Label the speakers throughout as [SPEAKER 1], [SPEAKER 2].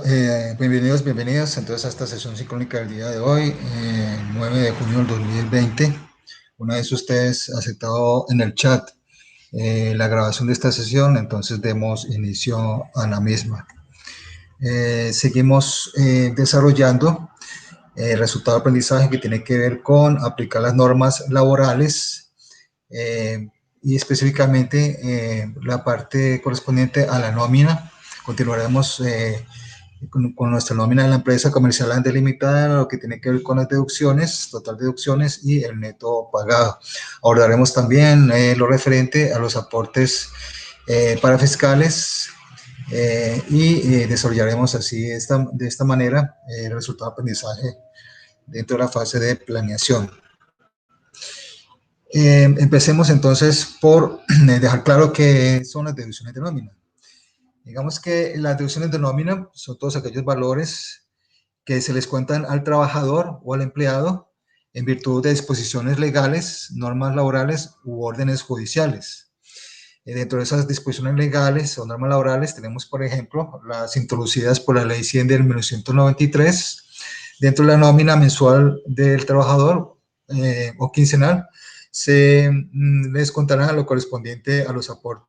[SPEAKER 1] Bienvenidos, bienvenidas entonces a esta sesión sincrónica del día de hoy, 9 de junio del 2020. Una vez ustedes aceptado en el chat la grabación de esta sesión, entonces demos inicio a la misma. Seguimos desarrollando el resultado de aprendizaje que tiene que ver con aplicar las normas laborales y específicamente la parte correspondiente a la nómina. Continuaremos con nuestra nómina de la empresa comercial delimitada, lo que tiene que ver con las deducciones, total deducciones y el neto pagado. Abordaremos también lo referente a los aportes parafiscales y desarrollaremos así de esta manera el resultado de aprendizaje dentro de la fase de planeación. Empecemos entonces por dejar claro qué son las deducciones de nómina. Digamos que las deducciones de nómina son todos aquellos valores que se les cuentan al trabajador o al empleado en virtud de disposiciones legales, normas laborales u órdenes judiciales. Dentro de esas disposiciones legales o normas laborales tenemos, por ejemplo, las introducidas por la Ley 100 de 1993, dentro de la nómina mensual del trabajador o quincenal, se les contará lo correspondiente a los aportes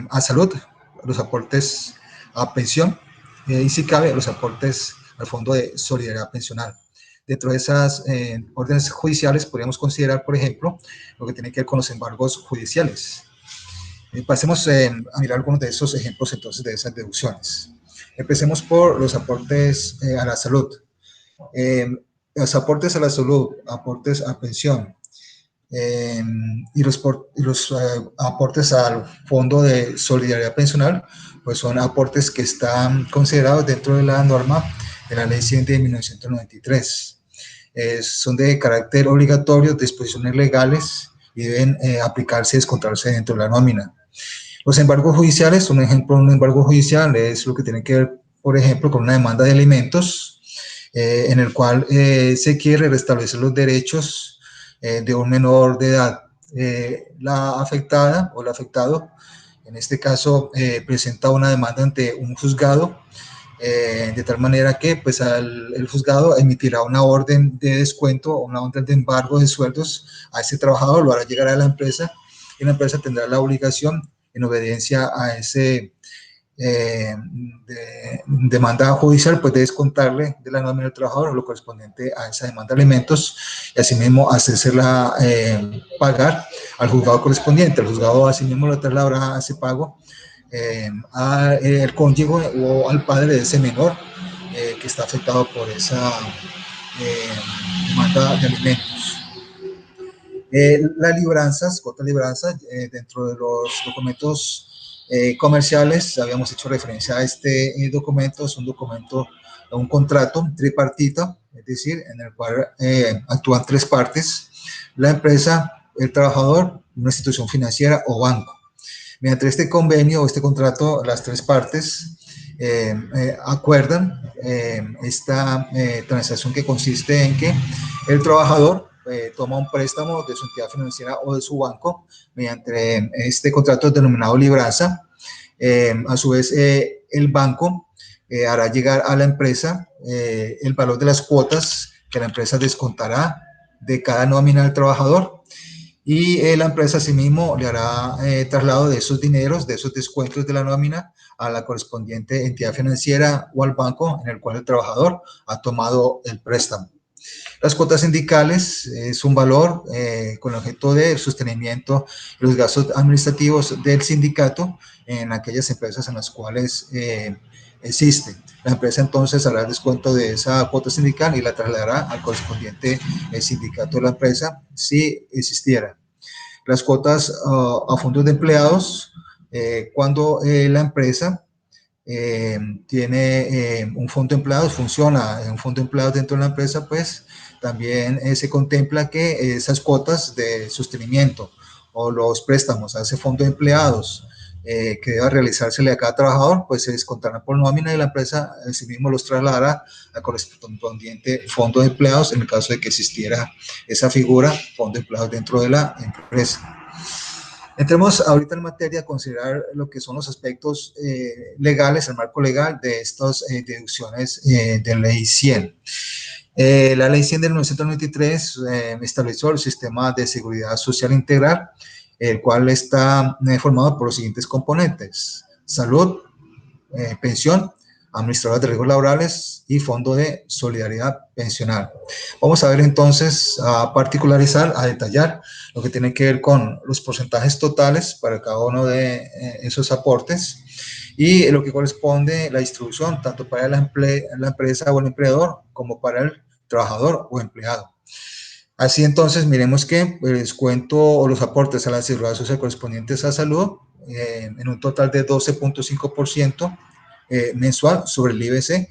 [SPEAKER 1] a salud, los aportes a pensión y si cabe los aportes al Fondo de Solidaridad Pensional. Dentro de esas órdenes judiciales podríamos considerar, por ejemplo, lo que tiene que ver con los embargos judiciales. Pasemos a mirar algunos de esos ejemplos entonces de esas deducciones. Empecemos por los aportes a la salud. Los aportes a la salud, aportes a pensión, y los aportes al Fondo de Solidaridad Pensional, pues son aportes que están considerados dentro de la norma de la Ley 100 de 1993. Son de carácter obligatorio, disposiciones legales y deben aplicarse y descontarse dentro de la nómina. Los embargos judiciales, un ejemplo de un embargo judicial es lo que tiene que ver, por ejemplo, con una demanda de alimentos en el cual se quiere restablecer los derechos de un menor de edad. La afectada o el afectado, en este caso, presenta una demanda ante un juzgado, de tal manera que pues, el juzgado emitirá una orden de descuento o una orden de embargo de sueldos a ese trabajador, lo hará llegar a la empresa y la empresa tendrá la obligación, en obediencia a ese demanda judicial, pues de descontarle de la nómina del trabajador lo correspondiente a esa demanda de alimentos y asimismo hacérsela pagar al juzgado correspondiente. El juzgado asimismo lo trasladará a ese pago al cónyuge o al padre de ese menor que está afectado por esa demanda de alimentos. Las libranzas, cuotas libranzas, dentro de los documentos comerciales, habíamos hecho referencia a este documento, es un documento, un contrato tripartito, es decir, en el cual actúan tres partes: la empresa, el trabajador, una institución financiera o banco. Mediante este convenio o este contrato, las tres partes acuerdan esta transacción, que consiste en que el trabajador toma un préstamo de su entidad financiera o de su banco mediante este contrato denominado libranza. A su vez, el banco hará llegar a la empresa el valor de las cuotas que la empresa descontará de cada nómina del trabajador, y la empresa asimismo le hará traslado de esos dineros, de esos descuentos de la nómina, a la correspondiente entidad financiera o al banco en el cual el trabajador ha tomado el préstamo. Las cuotas sindicales es un valor con el objeto de sostenimiento de los gastos administrativos del sindicato en aquellas empresas en las cuales existe. La empresa entonces hará el descuento de esa cuota sindical y la trasladará al correspondiente sindicato de la empresa si existiera. Las cuotas a fondos de empleados, cuando la empresa tiene un fondo de empleados, funciona en un fondo de empleados dentro de la empresa, pues también se contempla que esas cuotas de sostenimiento o los préstamos a ese fondo de empleados que deba realizársele a cada trabajador, pues se descontarán por nómina y la empresa asimismo los trasladará al correspondiente fondo de empleados en el caso de que existiera esa figura, fondo de empleados dentro de la empresa. Entremos ahorita en materia a considerar lo que son los aspectos legales, el marco legal de estas deducciones de ley 100. La ley 100 de 1993 estableció el sistema de seguridad social integral, el cual está formado por los siguientes componentes: salud, pensión, administrador de riesgos laborales y fondo de solidaridad pensional. Vamos a ver entonces, a particularizar, a detallar lo que tiene que ver con los porcentajes totales para cada uno de esos aportes y lo que corresponde la distribución tanto para la empresa o el empleador como para el trabajador o empleado. Así entonces, miremos que el descuento o los aportes a la seguridad social correspondientes a salud en un total de 12.5% mensual sobre el IBC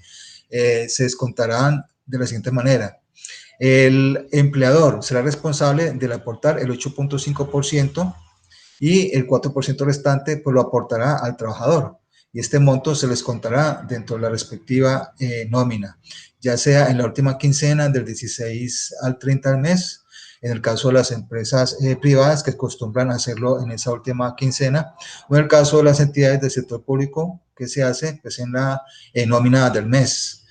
[SPEAKER 1] se descontarán de la siguiente manera. El empleador será responsable de aportar el 8.5% y el 4% restante pues lo aportará al trabajador. Y este monto se les contará dentro de la respectiva nómina, ya sea en la última quincena del 16 al 30 al mes, en el caso de las empresas privadas que acostumbran a hacerlo en esa última quincena, o en el caso de las entidades del sector público que se hace pues, en la nómina del mes.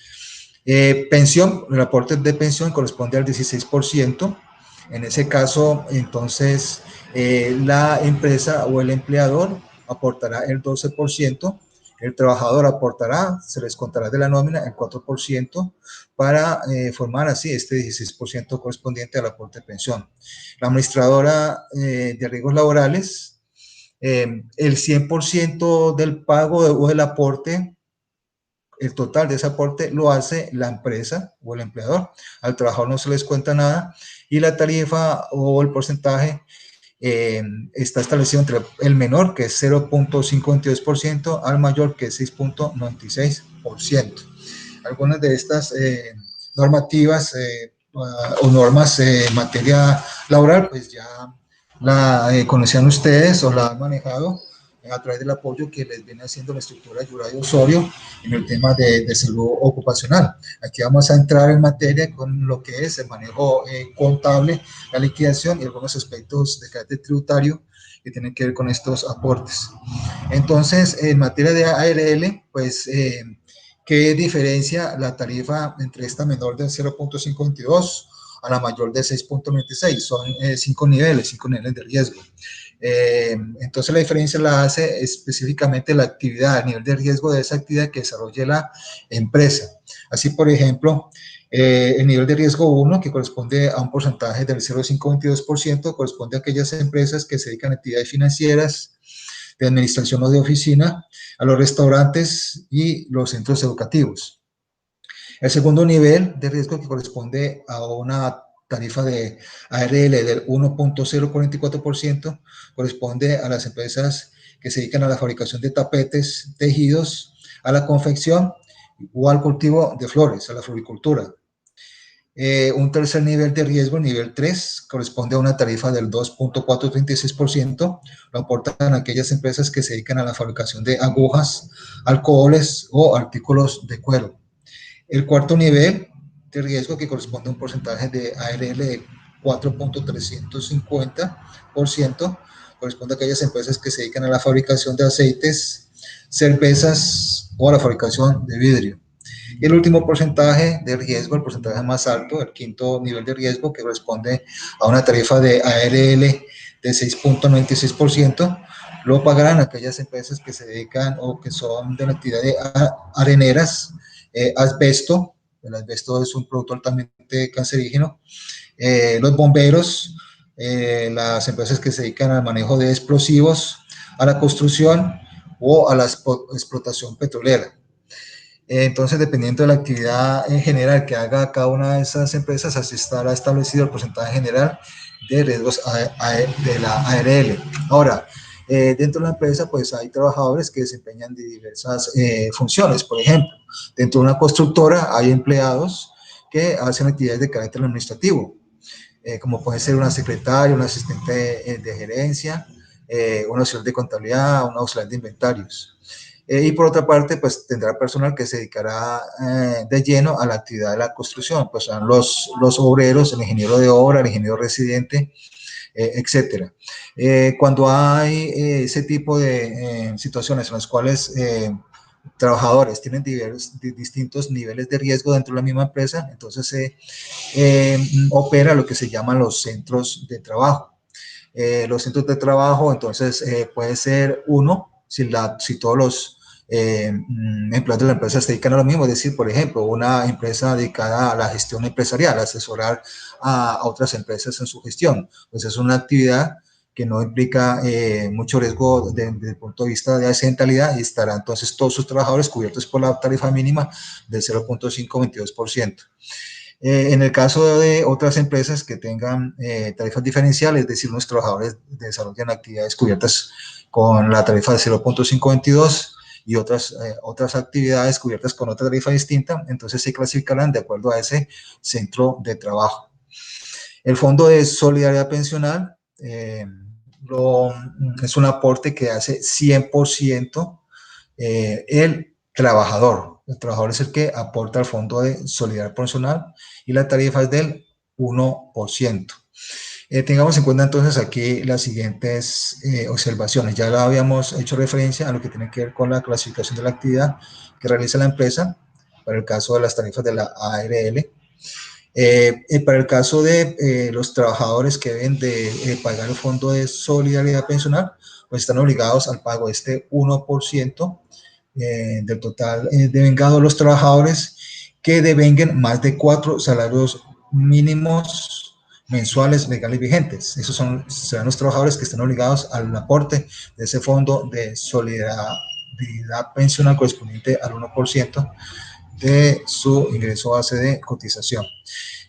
[SPEAKER 1] Pensión, el aporte de pensión corresponde al 16%. En ese caso, entonces, la empresa o el empleador aportará el 12%, el trabajador aportará, se les contará de la nómina el 4% para formar así este 16% correspondiente al aporte de pensión. La administradora de riesgos laborales, el 100% del pago o del aporte, el total de ese aporte lo hace la empresa o el empleador. Al trabajador no se les cuenta nada y la tarifa o el porcentaje está establecido entre el menor, que es 0.52%, al mayor, que es 6.96%. Algunas de estas normativas o normas en materia laboral, pues ya la conocían ustedes o la han manejado a través del apoyo que les viene haciendo la estructura Yuraya Osorio en el tema de salud ocupacional. Aquí vamos a entrar en materia con lo que es el manejo contable, la liquidación y algunos aspectos de carácter tributario que tienen que ver con estos aportes. Entonces, en materia de ARL, pues, ¿qué diferencia la tarifa entre esta menor de 0.52 a la mayor de 6.96? Son 5 niveles de riesgo. Entonces la diferencia la hace específicamente la actividad, el nivel de riesgo de esa actividad que desarrolle la empresa. Así, por ejemplo, el nivel de riesgo 1, que corresponde a un porcentaje del 0.522%, corresponde a aquellas empresas que se dedican a actividades financieras, de administración o de oficina, a los restaurantes y los centros educativos. El segundo nivel de riesgo, que corresponde a una tarifa de ARL del 1.044%, corresponde a las empresas que se dedican a la fabricación de tapetes, tejidos, a la confección o al cultivo de flores, a la floricultura. Un tercer nivel de riesgo, nivel 3, corresponde a una tarifa del 2.436%, lo aportan aquellas empresas que se dedican a la fabricación de agujas, alcoholes o artículos de cuero. El cuarto nivel de riesgo, que corresponde a un porcentaje de ARL de 4.350%, corresponde a aquellas empresas que se dedican a la fabricación de aceites, cervezas o a la fabricación de vidrio. Y el último porcentaje de riesgo, el porcentaje más alto, el quinto nivel de riesgo, que corresponde a una tarifa de ARL de 6.96%, lo pagarán aquellas empresas que se dedican o que son de la actividad de areneras, asbesto, el asbesto es un producto altamente cancerígeno, los bomberos, las empresas que se dedican al manejo de explosivos, a la construcción o a la explotación petrolera. Entonces, dependiendo de la actividad en general que haga cada una de esas empresas, así estará establecido el porcentaje general de riesgos de la ARL. Ahora, dentro de la empresa, pues hay trabajadores que desempeñan diversas funciones. Por ejemplo, dentro de una constructora hay empleados que hacen actividades de carácter administrativo, como puede ser una secretaria, un asistente de gerencia, un auxiliar de contabilidad, un auxiliar de inventarios. Y por otra parte, pues tendrá personal que se dedicará de lleno a la actividad de la construcción, pues son los obreros, el ingeniero de obra, el ingeniero residente, etcétera. Cuando hay ese tipo de situaciones en las cuales trabajadores tienen distintos niveles de riesgo dentro de la misma empresa, entonces se opera lo que se llaman los centros de trabajo. Los centros de trabajo, entonces, puede ser uno, si todos los empleados de la empresa se dedican a lo mismo, es decir, por ejemplo, una empresa dedicada a la gestión empresarial, a asesorar a otras empresas en su gestión, pues es una actividad que no implica mucho riesgo desde el punto de vista de accidentalidad y estarán entonces todos sus trabajadores cubiertos por la tarifa mínima del 0.522%. En el caso de otras empresas que tengan tarifas diferenciales, es decir, unos trabajadores desarrollan actividades cubiertas con la tarifa de 0.522 y otras actividades cubiertas con otra tarifa distinta, entonces se clasificarán de acuerdo a ese centro de trabajo. El Fondo de Solidaridad Pensional es un aporte que hace 100% el trabajador. El trabajador es el que aporta al Fondo de Solidaridad Pensional y la tarifa es del 1%. Tengamos en cuenta entonces aquí las siguientes observaciones. Ya la habíamos hecho referencia a lo que tiene que ver con la clasificación de la actividad que realiza la empresa para el caso de las tarifas de la ARL. Para el caso de los trabajadores que deben de pagar el Fondo de Solidaridad Pensional, pues están obligados al pago de este 1% del total devengado a los trabajadores que devenguen más de 4 salarios mínimos mensuales legales vigentes. Esos serán los trabajadores que estén obligados al aporte de ese Fondo de Solidaridad Pensional correspondiente al 1% de su ingreso base de cotización.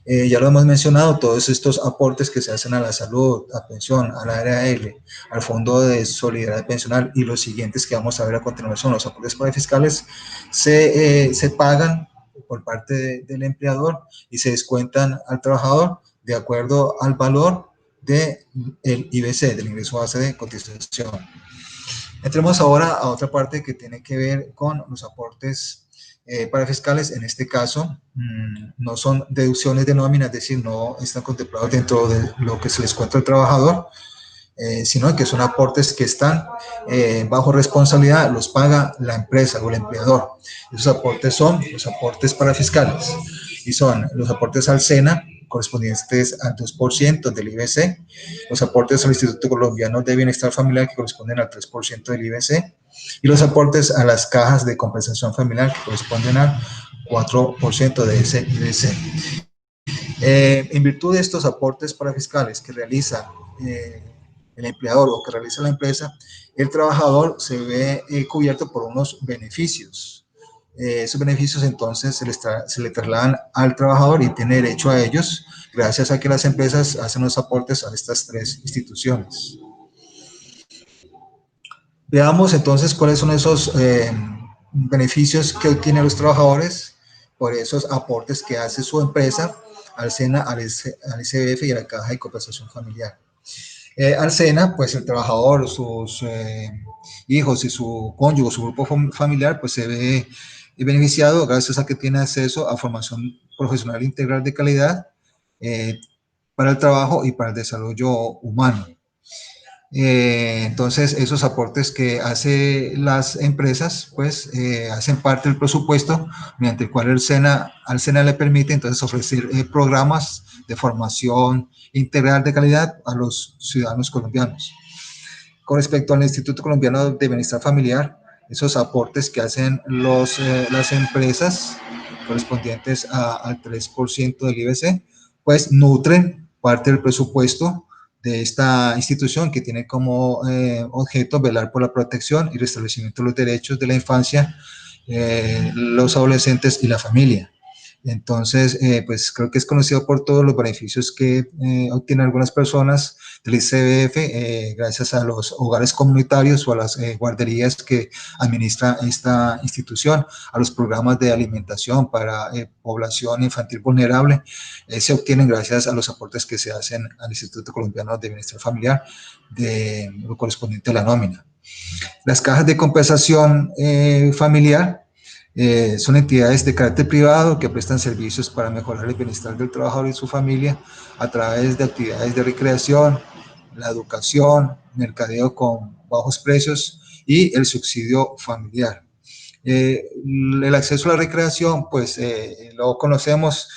[SPEAKER 1] Ya lo hemos mencionado, todos estos aportes que se hacen a la salud, a pensión, a la ARL, al Fondo de Solidaridad Pensional y los siguientes que vamos a ver a continuación, los aportes parafiscales, se pagan por parte del empleador y se descuentan al trabajador de acuerdo al valor del IBC, del ingreso base de cotización. Entremos ahora a otra parte que tiene que ver con los aportes parafiscales. En este caso, no son deducciones de nómina, es decir, no están contemplados dentro de lo que se les cuenta al trabajador, sino que son aportes que están bajo responsabilidad, los paga la empresa o el empleador. Esos aportes son los aportes parafiscales y son los aportes al SENA, correspondientes al 2% del IBC, los aportes al Instituto Colombiano de Bienestar Familiar, que corresponden al 3% del IBC, y los aportes a las cajas de compensación familiar, que corresponden al 4% de ese IBC. En virtud de estos aportes parafiscales que realiza el empleador o que realiza la empresa, el trabajador se ve cubierto por unos beneficios. Esos beneficios entonces se le trasladan al trabajador y tiene derecho a ellos gracias a que las empresas hacen los aportes a estas tres instituciones. Veamos entonces cuáles son esos beneficios que obtienen los trabajadores por esos aportes que hace su empresa al SENA, al ICBF y a la Caja de Compensación Familiar. Al SENA, pues el trabajador, sus hijos y su cónyuge, su grupo familiar, pues se ve beneficiado gracias a que tiene acceso a formación profesional integral de calidad para el trabajo y para el desarrollo humano. Entonces, esos aportes que hace las empresas, pues, hacen parte del presupuesto mediante el cual al SENA le permite entonces ofrecer programas de formación integral de calidad a los ciudadanos colombianos. Con respecto al Instituto Colombiano de Bienestar Familiar, esos aportes que hacen las empresas correspondientes al 3% del IBC, pues nutren parte del presupuesto de esta institución que tiene como objeto velar por la protección y restablecimiento de los derechos de la infancia, los adolescentes y la familia. Entonces, pues creo que es conocido por todos los beneficios que obtienen algunas personas del ICBF gracias a los hogares comunitarios o a las guarderías que administra esta institución, a los programas de alimentación para población infantil vulnerable, se obtienen gracias a los aportes que se hacen al Instituto Colombiano de Bienestar Familiar de lo correspondiente a la nómina. Las cajas de compensación familiar son entidades de carácter privado que prestan servicios para mejorar el bienestar del trabajador y su familia a través de actividades de recreación, la educación, mercadeo con bajos precios y el subsidio familiar. El acceso a la recreación, pues lo conocemos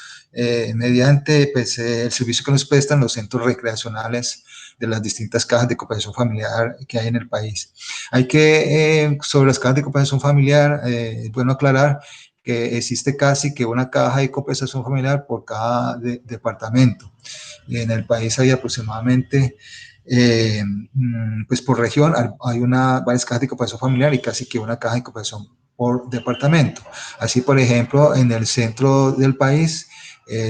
[SPEAKER 1] mediante pues, el servicio que nos prestan los centros recreacionales de las distintas cajas de cooperación familiar que hay en el país. Hay que, sobre las cajas de cooperación familiar, es bueno aclarar que existe casi que una caja de cooperación familiar por cada departamento. Y en el país hay aproximadamente, pues por región, hay varias cajas de cooperación familiar y casi que una caja de cooperación por departamento. Así, por ejemplo, en el centro del país,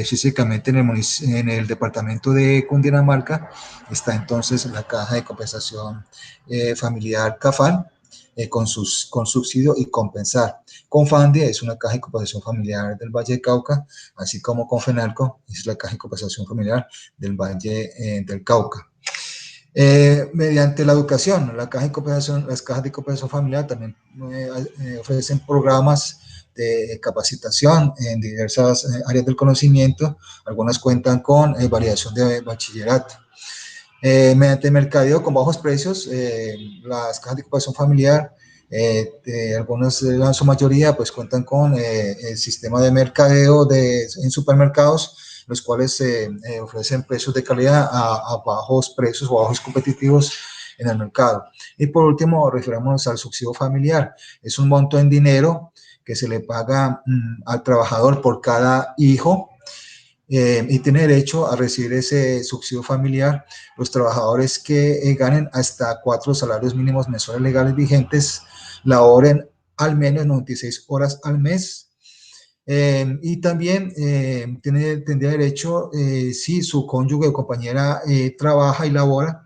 [SPEAKER 1] físicamente en el departamento de Cundinamarca, está entonces la caja de compensación familiar CAFAN, con subsidio y compensar. Confandi es una caja de compensación familiar del Valle de Cauca, así como Confenalco es la caja de compensación familiar del Valle del Cauca. Mediante la educación, las cajas de cooperación familiar también ofrecen programas de capacitación en diversas áreas del conocimiento. Algunas cuentan con validación de bachillerato. Mediante mercadeo con bajos precios, las cajas de cooperación familiar, algunas, en su mayoría, pues cuentan con el sistema de mercadeo en supermercados, los cuales ofrecen precios de calidad a bajos precios o bajos competitivos en el mercado. Y por último, referimos al subsidio familiar. Es un monto en dinero que se le paga al trabajador por cada hijo, y tiene derecho a recibir ese subsidio familiar los trabajadores que ganen hasta 4 salarios mínimos mensuales legales vigentes, laboren al menos 96 horas al mes, y también tendría derecho, si su cónyuge o compañera trabaja y labora,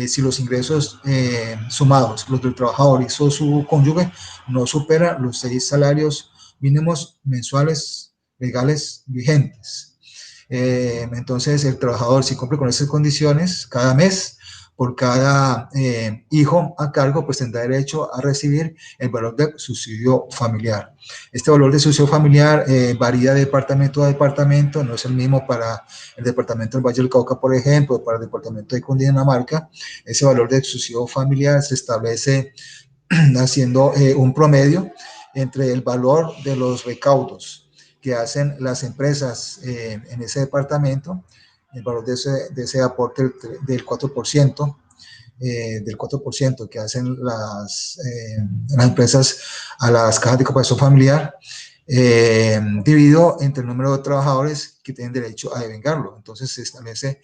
[SPEAKER 1] si los ingresos sumados, los del trabajador y su cónyuge, no superan los 6 salarios mínimos mensuales legales vigentes. Entonces, el trabajador, si cumple con esas condiciones, cada mes, por cada hijo a cargo, pues tendrá derecho a recibir el valor del subsidio familiar. Este valor de subsidio familiar varía de departamento a departamento, no es el mismo para el departamento del Valle del Cauca, por ejemplo, para el departamento de Cundinamarca. Ese valor de subsidio familiar se establece haciendo un promedio entre el valor de los recaudos que hacen las empresas en ese departamento, el valor de ese aporte del 4%, del 4% que hacen las empresas a las cajas de cooperación familiar, dividido entre el número de trabajadores que tienen derecho a devengarlo. Entonces se establece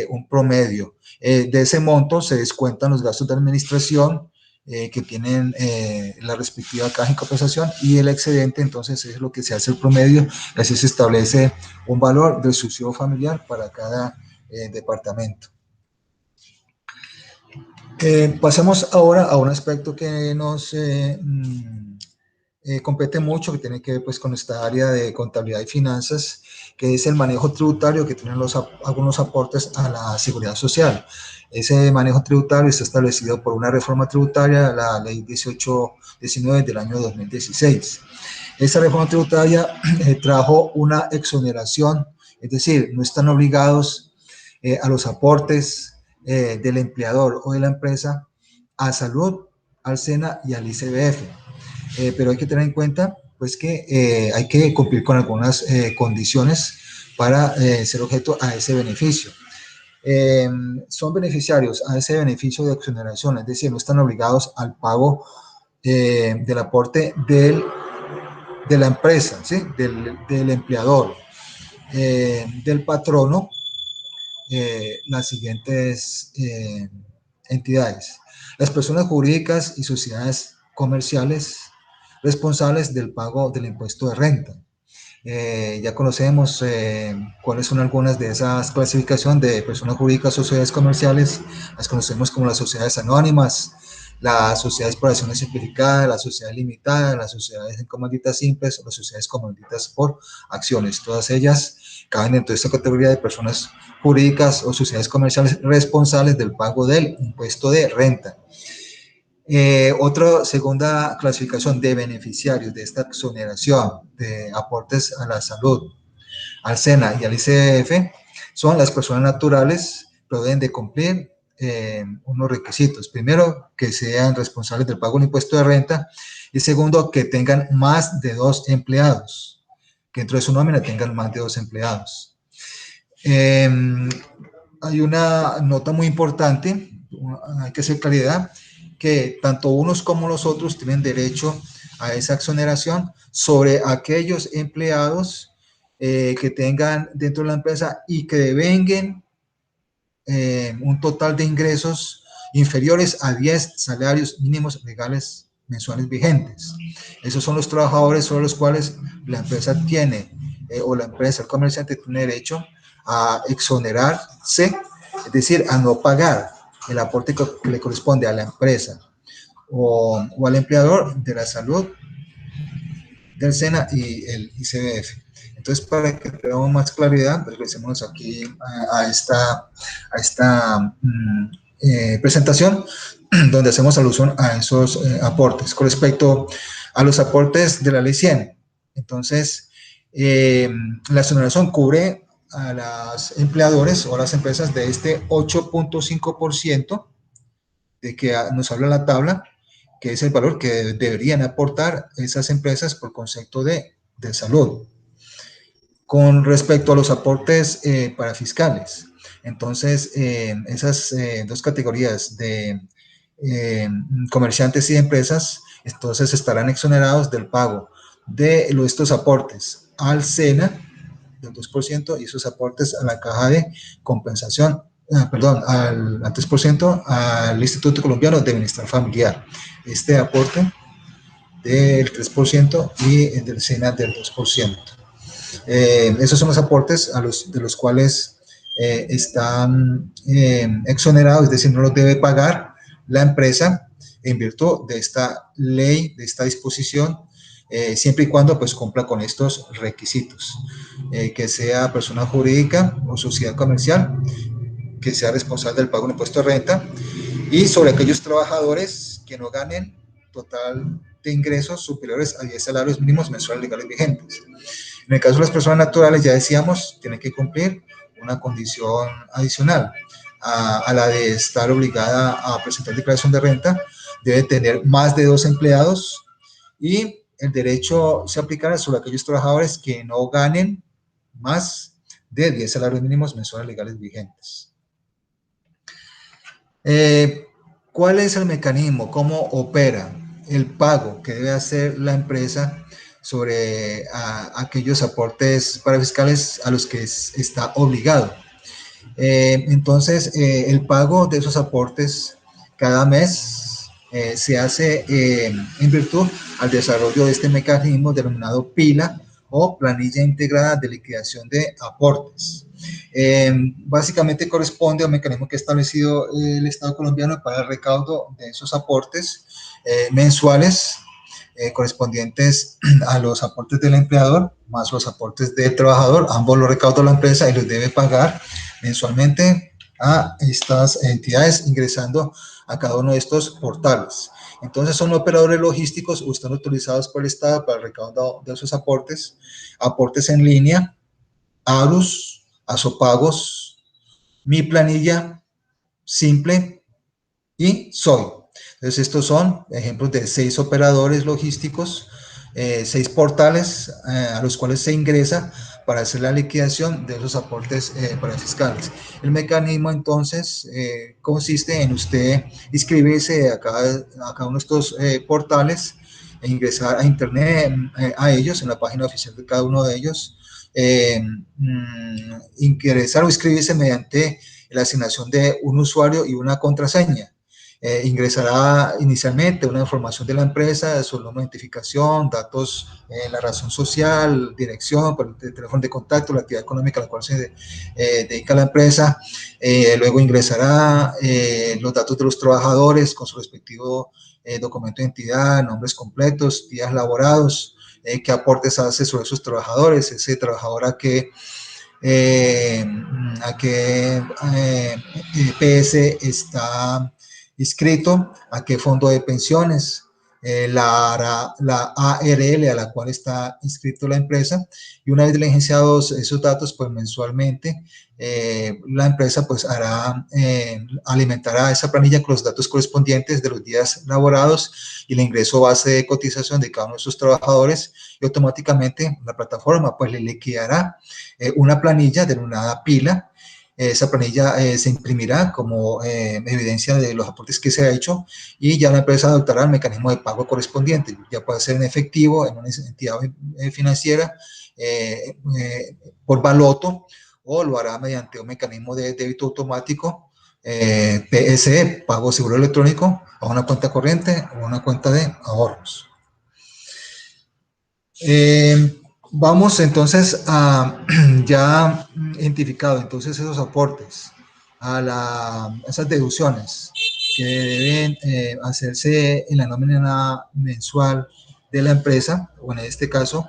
[SPEAKER 1] un promedio. De ese monto se descuentan los gastos de administración que tienen la respectiva caja de compensación, y el excedente entonces es lo que se hace el promedio, y así se establece un valor del subsidio familiar para cada departamento. Pasemos ahora a un aspecto que nos compete mucho, que tiene que ver pues, con esta área de contabilidad y finanzas, que es el manejo tributario que tienen algunos aportes a la seguridad social. Ese manejo tributario está establecido por una reforma tributaria, la ley 1819 del año 2016. Esta reforma tributaria trajo una exoneración, es decir, no están obligados a los aportes del empleador o de la empresa a salud, al SENA y al ICBF. Pero hay que tener en cuenta pues que hay que cumplir con algunas condiciones para ser objeto a ese beneficio. Son beneficiarios a ese beneficio de exoneración, es decir, no están obligados al pago del aporte de la empresa, ¿sí? del empleador, del patrono, las siguientes entidades: las personas jurídicas y sociedades comerciales responsables del pago del impuesto de renta. Ya conocemos cuáles son algunas de esas clasificaciones de personas jurídicas o sociedades comerciales. Las conocemos como las sociedades anónimas, las sociedades por acciones simplificadas, las sociedades limitadas, las sociedades en comanditas simples o las sociedades comanditas por acciones. Todas ellas caben dentro de esta categoría de personas jurídicas o sociedades comerciales responsables del pago del impuesto de renta. Otra segunda clasificación de beneficiarios de esta exoneración de aportes a la salud, al SENA y al ICF son las personas naturales, pero deben de cumplir unos requisitos. Primero, que sean responsables del pago del impuesto de renta, y segundo, que tengan más de 2 empleados, que dentro de su nómina tengan más de 2 empleados. Hay una nota muy importante, hay que hacer claridad, que tanto unos como los otros tienen derecho a esa exoneración sobre aquellos empleados que tengan dentro de la empresa y que devenguen un total de ingresos inferiores a 10 salarios mínimos legales mensuales vigentes. Esos son los trabajadores sobre los cuales la empresa tiene, o la empresa, el comerciante tiene derecho a exonerarse, es decir, a no pagar el aporte que le corresponde a la empresa o al empleador de la salud, del SENA y el ICBF. Entonces, para que tengamos más claridad, regresémonos aquí a esta presentación, donde hacemos alusión a esos aportes. Con respecto a los aportes de la ley 100, entonces, la exoneración cubre a los empleadores o a las empresas de este 8.5% de que nos habla la tabla, que es el valor que deberían aportar esas empresas por concepto de salud. Con respecto a los aportes para fiscales, entonces esas dos categorías de comerciantes y empresas, entonces estarán exonerados del pago de estos aportes al SENA del 2% y esos aportes a la caja de compensación, al 3% al Instituto Colombiano de Bienestar Familiar. Este aporte del 3% y el del SENA del 2%. Esos son los aportes de los cuales están exonerados, es decir, no los debe pagar la empresa en virtud de esta ley, de esta disposición, siempre y cuando pues cumpla con estos requisitos, que sea persona jurídica o sociedad comercial, que sea responsable del pago de impuesto de renta, y sobre aquellos trabajadores que no ganen total de ingresos superiores a 10 salarios mínimos mensuales legales vigentes. En el caso de las personas naturales, ya decíamos, tienen que cumplir una condición adicional a la de estar obligada a presentar declaración de renta, debe tener más de 2 empleados, y el derecho se aplicará sobre aquellos trabajadores que no ganen más de 10 salarios mínimos mensuales legales vigentes. ¿Cuál es el mecanismo? ¿Cómo opera el pago que debe hacer la empresa sobre aquellos aportes parafiscales a los que está obligado? Entonces, el pago de esos aportes cada mes se hace en virtud al desarrollo de este mecanismo denominado PILA, o Planilla Integrada de Liquidación de Aportes. Básicamente corresponde a un mecanismo que ha establecido el Estado colombiano para el recaudo de esos aportes mensuales correspondientes a los aportes del empleador más los aportes del trabajador. Ambos los recauda la empresa y los debe pagar mensualmente a estas entidades ingresando a cada uno de estos portales. Entonces son operadores logísticos o están utilizados por el Estado para el recaudo de esos aportes, aportes en línea, ARUS, Azopagos, Mi Planilla, Simple y Soy. Entonces estos son ejemplos de 6 operadores logísticos, 6 portales a los cuales se ingresa para hacer la liquidación de esos aportes parafiscales. El mecanismo entonces consiste en usted inscribirse a cada uno de estos portales e ingresar a internet a ellos, en la página oficial de cada uno de ellos, ingresar o inscribirse mediante la asignación de un usuario y una contraseña. Ingresará inicialmente una información de la empresa, su número de identificación, datos, la razón social, dirección, el teléfono de contacto, la actividad económica a la cual se dedica la empresa. Luego ingresará los datos de los trabajadores con su respectivo documento de identidad, nombres completos, días laborados, qué aportes hace sobre esos trabajadores, ese trabajador a qué EPS está inscrito, a qué fondo de pensiones, la ARL a la cual está inscrito la empresa, y una vez diligenciados esos datos, pues mensualmente la empresa pues alimentará esa planilla con los datos correspondientes de los días laborados y el ingreso base de cotización de cada uno de sus trabajadores, y automáticamente la plataforma pues le liquidará una planilla denominada pila. Esa planilla se imprimirá como evidencia de los aportes que se ha hecho, y ya la empresa adoptará el mecanismo de pago correspondiente. Ya puede ser en efectivo, en una entidad financiera, por baloto, o lo hará mediante un mecanismo de débito automático, PSE, pago seguro electrónico, a una cuenta corriente o a una cuenta de ahorros. Vamos entonces a ya identificado entonces esos aportes a esas deducciones que deben hacerse en la nómina mensual de la empresa, o en este caso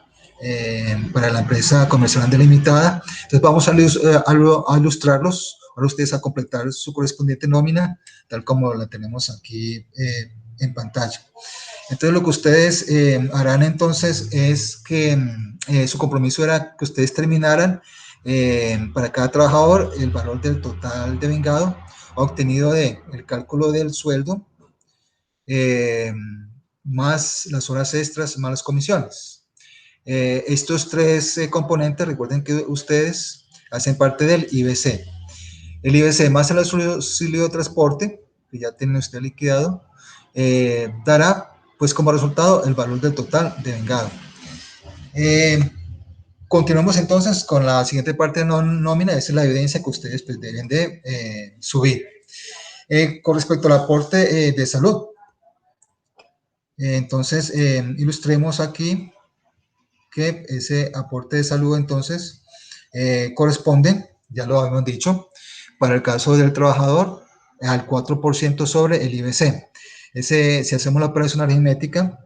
[SPEAKER 1] para la empresa comercial delimitada. Entonces vamos a ilustrarlos, ahora ustedes a completar su correspondiente nómina, tal como la tenemos aquí en pantalla. Entonces lo que ustedes harán entonces es que su compromiso era que ustedes terminaran para cada trabajador el valor del total de vengado obtenido de el cálculo del sueldo más las horas extras más las comisiones. Estos tres componentes, recuerden que ustedes hacen parte del IBC. El IBC más el auxilio de transporte, que ya tiene usted liquidado, dará pues como resultado el valor del total de vengado. Continuamos entonces con la siguiente parte de nómina, esa es la evidencia que ustedes pues, deben de subir. Con respecto al aporte de salud, entonces ilustremos aquí que ese aporte de salud entonces corresponde, ya lo habíamos dicho, para el caso del trabajador al 4% sobre el IBC. Si hacemos la operación aritmética,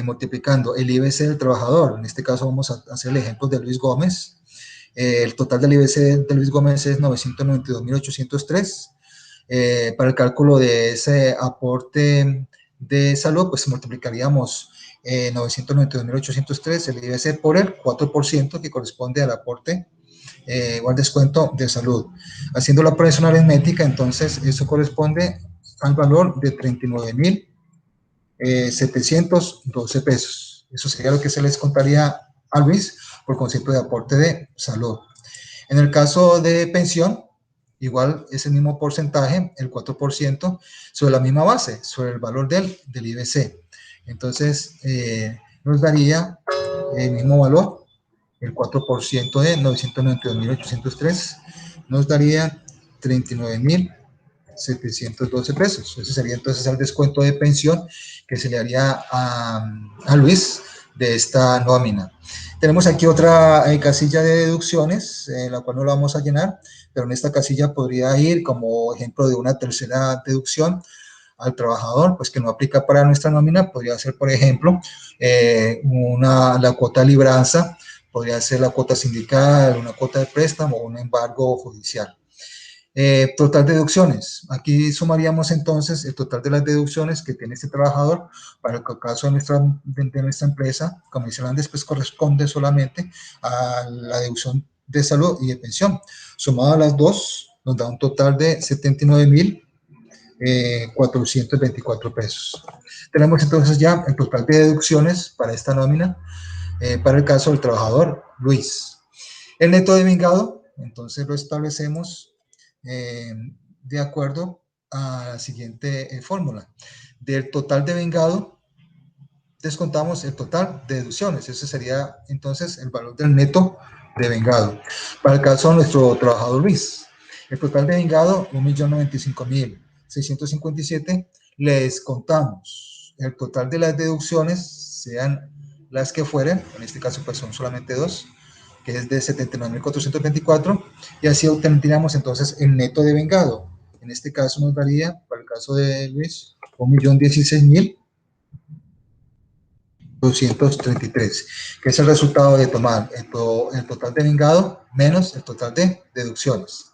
[SPEAKER 1] multiplicando el IBC del trabajador, en este caso vamos a hacer el ejemplo de Luis Gómez, el total del IBC de Luis Gómez es 992.803, para el cálculo de ese aporte de salud, pues multiplicaríamos 992.803 el IBC por el 4% que corresponde al aporte o al descuento de salud. Haciendo la operación aritmética, entonces eso corresponde al valor de 39.712 pesos. Eso sería lo que se les contaría a Luis por concepto de aporte de salud. En el caso de pensión, igual es el mismo porcentaje, el 4%, sobre la misma base, sobre el valor del IBC. Entonces, nos daría el mismo valor, el 4% de 992.803, nos daría 39.712 pesos. Ese sería entonces el descuento de pensión que se le haría a Luis de esta nómina. Tenemos aquí otra casilla de deducciones, la cual no la vamos a llenar, pero en esta casilla podría ir como ejemplo de una tercera deducción al trabajador, pues que no aplica para nuestra nómina. Podría ser, por ejemplo, la cuota de libranza, podría ser la cuota sindical, una cuota de préstamo o un embargo judicial. Total de deducciones. Aquí sumaríamos entonces el total de las deducciones que tiene este trabajador. Para el caso de nuestra empresa, como dice Andes, pues corresponde solamente a la deducción de salud y de pensión. Sumado a las dos, nos da un total de 79.424 pesos. Tenemos entonces ya el total de deducciones para esta nómina, para el caso del trabajador Luis. El neto de vengado, entonces lo establecemos de acuerdo a la siguiente fórmula. Del total de vengado, descontamos el total de deducciones. Ese sería entonces el valor del neto de vengado. Para el caso de nuestro trabajador Luis, el total de vengado, 1.095.657, le descontamos el total de las deducciones, sean las que fueren, en este caso pues son solamente dos, que es de 79.424, y así obtendríamos entonces el neto de vengado. En este caso nos daría, para el caso de Luis, 1.016.233, que es el resultado de tomar el total de vengado menos el total de deducciones.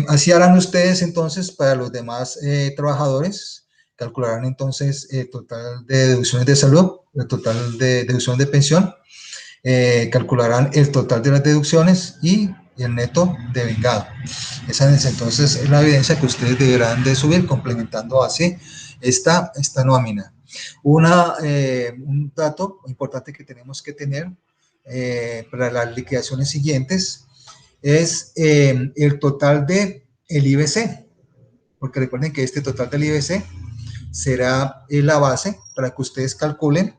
[SPEAKER 1] Así harán ustedes entonces para los demás trabajadores calcularán entonces el total de deducciones de salud, el total de deducciones de pensión, calcularán el total de las deducciones y el neto de vengado. Esa es entonces la evidencia que ustedes deberán de subir, complementando así esta nómina. Un dato importante que tenemos que tener para las liquidaciones siguientes es el total de el IBC, porque recuerden que este total del IBC será la base para que ustedes calculen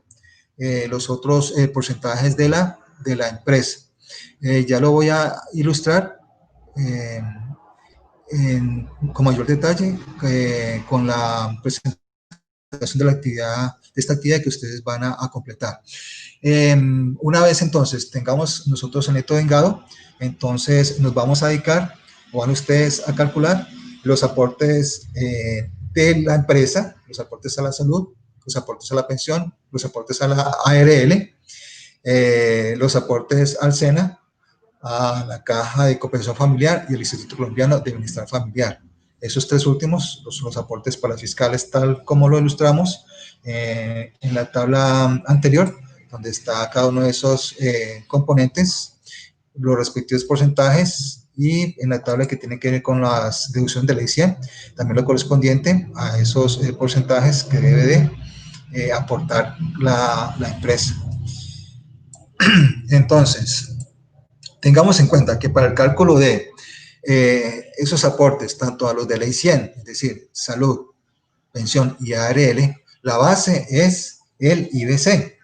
[SPEAKER 1] los otros porcentajes de la empresa. Ya lo voy a ilustrar con mayor detalle con la presentación de esta actividad que ustedes van a completar. Una vez entonces tengamos nosotros el neto vengado, entonces nos vamos a dedicar, o van ustedes a calcular los aportes de la empresa, los aportes a la salud, los aportes a la pensión, los aportes a la ARL, los aportes al SENA, a la Caja de Cooperación Familiar y el Instituto Colombiano de Bienestar Familiar. Esos tres últimos son los aportes para fiscales, tal como lo ilustramos en la tabla anterior, donde está cada uno de esos componentes, los respectivos porcentajes, y en la tabla que tiene que ver con las deducciones de ley 100, también lo correspondiente a esos porcentajes que debe de aportar la empresa. Entonces, tengamos en cuenta que para el cálculo de esos aportes, tanto a los de ley 100, es decir, salud, pensión y ARL, la base es el IBC.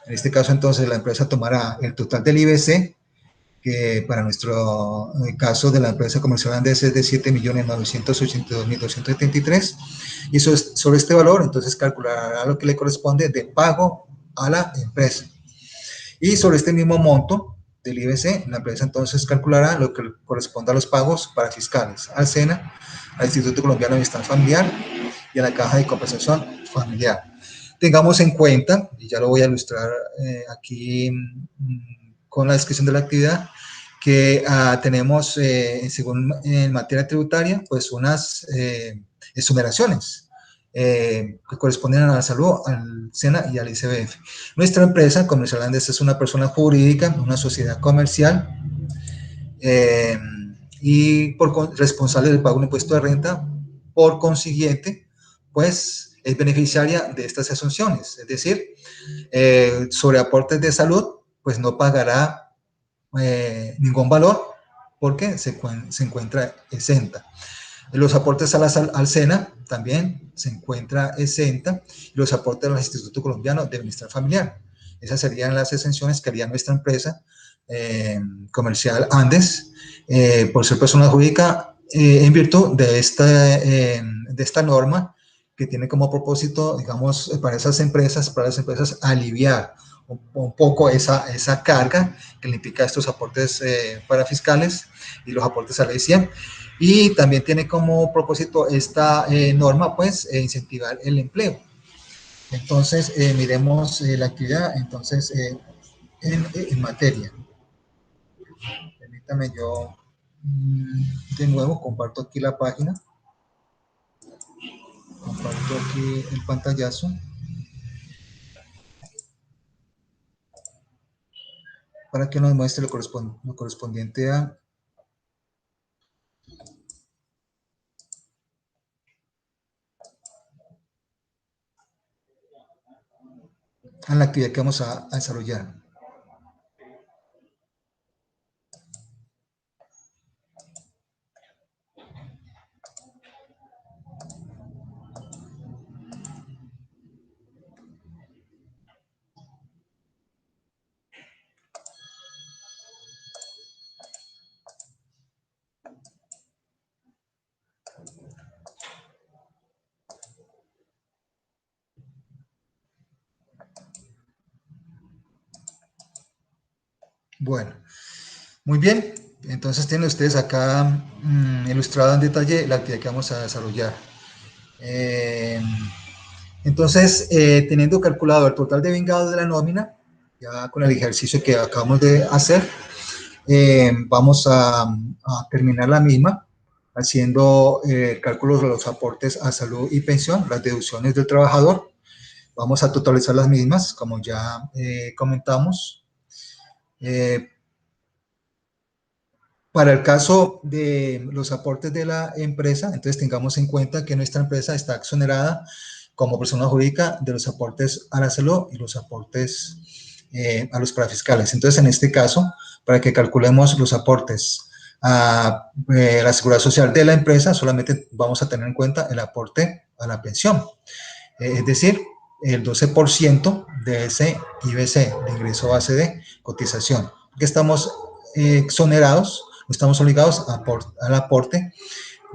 [SPEAKER 1] En este caso, entonces, la empresa tomará el total del IBC, que para nuestro caso de la empresa comercial Andes es de 7.982.273, y sobre este valor, entonces, calculará lo que le corresponde de pago a la empresa. Y sobre este mismo monto del IBC, la empresa entonces calculará lo que corresponde a los pagos para fiscales, al SENA, al Instituto Colombiano de Bienestar Familiar y a la Caja de Compensación Familiar. Tengamos en cuenta, y ya lo voy a ilustrar aquí con la descripción de la actividad, que tenemos, según en materia tributaria, pues unas exoneraciones que corresponden a la salud, al SENA y al ICBF. Nuestra empresa, Comercial Andes, es una persona jurídica, una sociedad comercial, y responsable del pago de un impuesto de renta. Por consiguiente, pues es beneficiaria de estas exenciones, es decir, sobre aportes de salud, pues no pagará ningún valor porque se encuentra exenta. Los aportes al SENA también se encuentra exenta, y los aportes al Instituto Colombiano de Bienestar Familiar. Esas serían las exenciones que haría nuestra empresa comercial Andes, por ser persona jurídica, en virtud de esta norma, que tiene como propósito, digamos, para las empresas, aliviar un poco esa carga que le implica estos aportes para fiscales y los aportes a la ley 100. Y también tiene como propósito esta norma, pues, incentivar el empleo. Entonces, miremos la actividad, entonces, en materia. Permítame yo, de nuevo, comparto aquí la página. Comparto aquí el pantallazo para que nos muestre lo correspondiente a la actividad que vamos a desarrollar. Bueno, muy bien. Entonces tienen ustedes acá ilustrado en detalle la actividad que vamos a desarrollar. Entonces, teniendo calculado el total de vengados de la nómina, ya con el ejercicio que acabamos de hacer, vamos a terminar la misma. haciendo cálculos de los aportes a salud y pensión, las deducciones del trabajador. Vamos a totalizar las mismas, como ya comentamos. Para el caso de los aportes de la empresa, entonces tengamos en cuenta que nuestra empresa está exonerada como persona jurídica de los aportes a la salud y los aportes a los parafiscales. Entonces, en este caso, para que calculemos los aportes a la seguridad social de la empresa, solamente vamos a tener en cuenta el aporte a la pensión, es decir, el 12% de ese IBC, de ingreso base de cotización, que estamos exonerados, no estamos obligados al aporte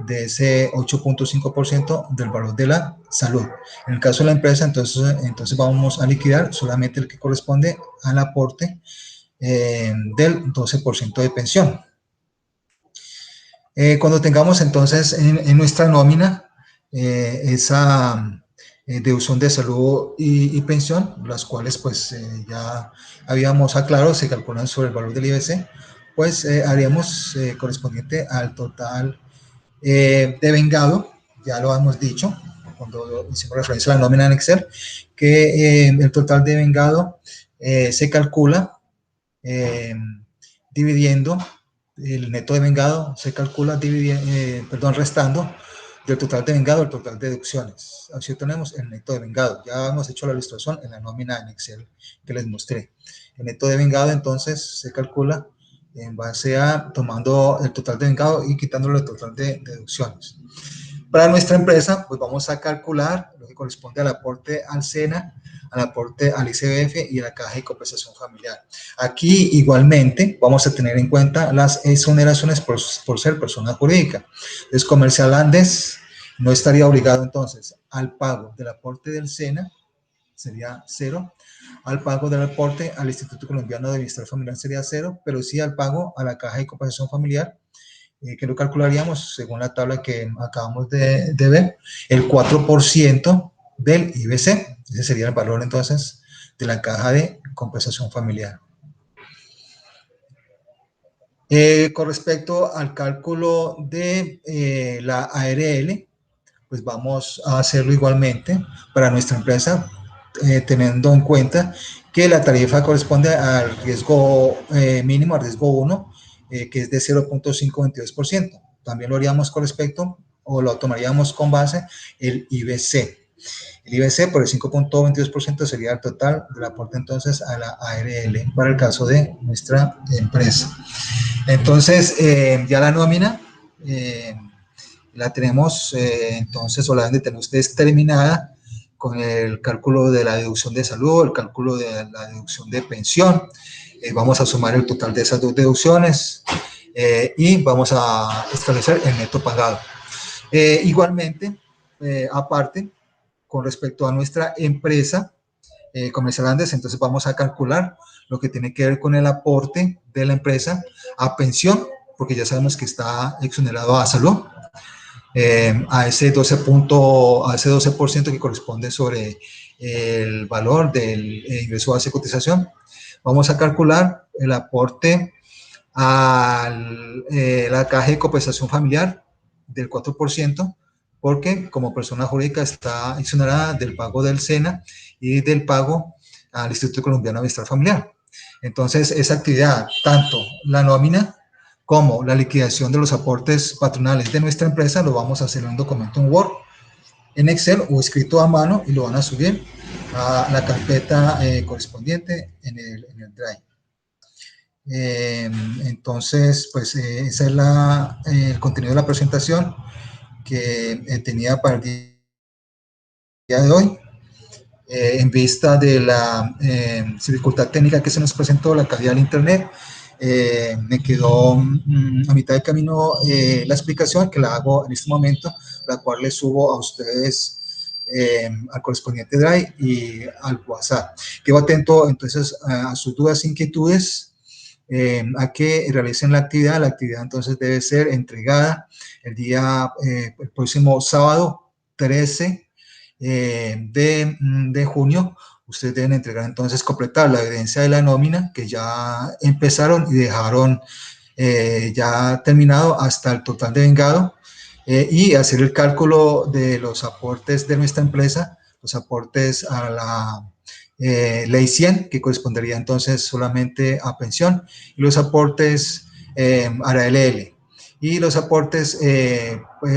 [SPEAKER 1] de ese 8.5% del valor de la salud. En el caso de la empresa, entonces vamos a liquidar solamente el que corresponde al aporte del 12% de pensión. Cuando tengamos entonces en nuestra nómina esa deducción de salud y pensión, las cuales pues ya habíamos aclarado, se calculan sobre el valor del IBC, pues haríamos correspondiente al total de vengado, ya lo hemos dicho, cuando hicimos referencia a la nómina en Excel, que el total de vengado se calcula dividiendo el neto de vengado, se calcula restando del total de vengado el total de deducciones. Así tenemos el neto de vengado. Ya hemos hecho la ilustración en la nómina en Excel que les mostré. El neto de vengado entonces se calcula en base a tomando el total de vengado y quitándole el total de deducciones. Para nuestra empresa, pues vamos a calcular lo que corresponde al aporte al SENA, al aporte al ICBF y a la caja de compensación familiar. Aquí igualmente vamos a tener en cuenta las exoneraciones por ser persona jurídica. Entonces, Comercial Andes no estaría obligado entonces al pago del aporte del SENA, sería cero, al pago del aporte al Instituto Colombiano de Bienestar Familiar sería cero, pero sí al pago a la caja de compensación familiar, que lo calcularíamos según la tabla que acabamos de ver, el 4% del IBC. Ese sería el valor entonces de la caja de compensación familiar. Con respecto al cálculo de la ARL, pues vamos a hacerlo igualmente para nuestra empresa, teniendo en cuenta que la tarifa corresponde al riesgo mínimo, al riesgo 1, que es de 0.522%. También lo haríamos con respecto, o lo tomaríamos con base, el IBC. El IBC por el 5.22% sería el total del aporte entonces a la ARL para el caso de nuestra empresa. Entonces, ya la nómina la tenemos entonces, o la deben de tener ustedes terminada con el cálculo de la deducción de salud, el cálculo de la deducción de pensión. Vamos a sumar el total de esas dos deducciones y vamos a establecer el neto pagado. Igualmente, aparte, con respecto a nuestra empresa, Comercial Andes, entonces vamos a calcular lo que tiene que ver con el aporte de la empresa a pensión, porque ya sabemos que está exonerado a salud, a ese 12% que corresponde sobre el valor del ingreso base de cotización. Vamos a calcular el aporte a la caja de compensación familiar del 4%, porque como persona jurídica está exonerada del pago del SENA y del pago al Instituto Colombiano de Bienestar Familiar. Entonces, esa actividad, tanto la nómina como la liquidación de los aportes patronales de nuestra empresa, lo vamos a hacer en un documento en Word, en Excel o escrito a mano, y lo van a subir a la carpeta correspondiente en el Drive. Entonces, pues ese es el contenido de la presentación que tenía para el día de hoy. En vista de la dificultad técnica que se nos presentó, la calidad del internet, me quedó a mitad de camino la explicación, que la hago en este momento, la cual les subo a ustedes al correspondiente Drive y al WhatsApp. Quedo atento entonces a sus dudas e inquietudes, a que realicen la actividad. La actividad entonces debe ser entregada el próximo sábado 13 de junio. Ustedes deben entregar entonces, completar la evidencia de la nómina que ya empezaron y dejaron ya terminado hasta el total de vengado, y hacer el cálculo de los aportes de nuestra empresa, los aportes a la ley 100, que correspondería entonces solamente a pensión, y los aportes a la LL, y los aportes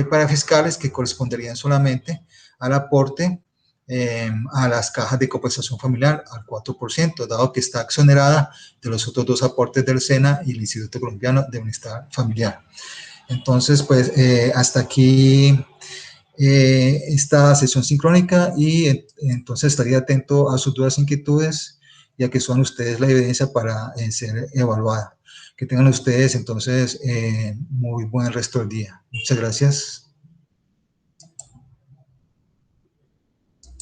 [SPEAKER 1] para fiscales, que corresponderían solamente al aporte a las cajas de compensación familiar al 4%, dado que está exonerada de los otros dos aportes del SENA y el Instituto Colombiano de Bienestar Familiar. Entonces, pues hasta aquí esta sesión sincrónica, y entonces estaría atento a sus dudas e inquietudes, ya que son ustedes la evidencia para ser evaluada. Que tengan ustedes entonces muy buen resto del día. Muchas gracias.